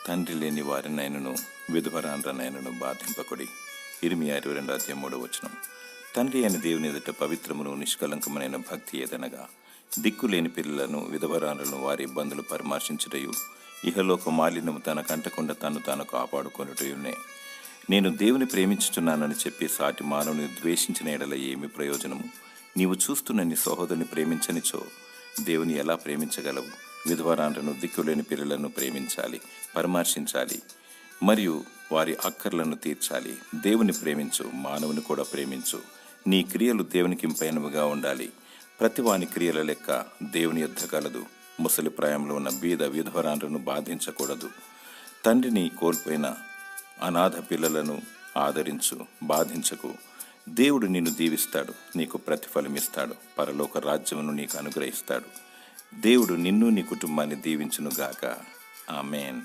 తండ్రి లేని వారినైనను విధవరాండ్రనైనను బాధింపకుడి. ఇర్మియా 22:3. తండ్రి అయిన దేవుని ఎదుట పవిత్రమును నిష్కలంకమైన భక్తి ఏదనగా దిక్కులేని పిల్లలను విధవరాండ్రను వారి ఇబ్బందులు పరామర్శించుటయు ఇహలోక మాలిన్యము తనకంటకుండా తాను కాపాడుకొనుటయునే. నేను దేవుని ప్రేమించుచున్నానని చెప్పి సాటి మానవుని ద్వేషించిన ఎడల ఏమి ప్రయోజనము? నీవు చూస్తున్న నీ సహోదరుని ప్రేమించనిచో దేవుని ఎలా ప్రేమించగలవు? విధవరాండ్రను దిక్కులేని పిల్లలను ప్రేమించాలి, పరామర్శించాలి మరియు వారి అక్కర్లను తీర్చాలి. దేవుని ప్రేమించు, మానవుని కూడా ప్రేమించు. నీ క్రియలు దేవునికి ఇంపైనవిగా ఉండాలి. ప్రతివాని క్రియల లెక్క దేవుని యొద్ద కలదు. ముసలి ప్రాయంలో ఉన్న బీద విధవరాండ్రను బాధించకూడదు. తండ్రిని కోల్పోయిన అనాథ పిల్లలను ఆదరించు, బాధించకు. దేవుడు నిన్ను దీవిస్తాడు, నీకు ప్రతిఫలమిస్తాడు, పరలోక రాజ్యమును నీకు అనుగ్రహిస్తాడు. దేవుడు నిన్ను నీ కుటుంబాన్ని దీవించునుగాక. ఆమేన్.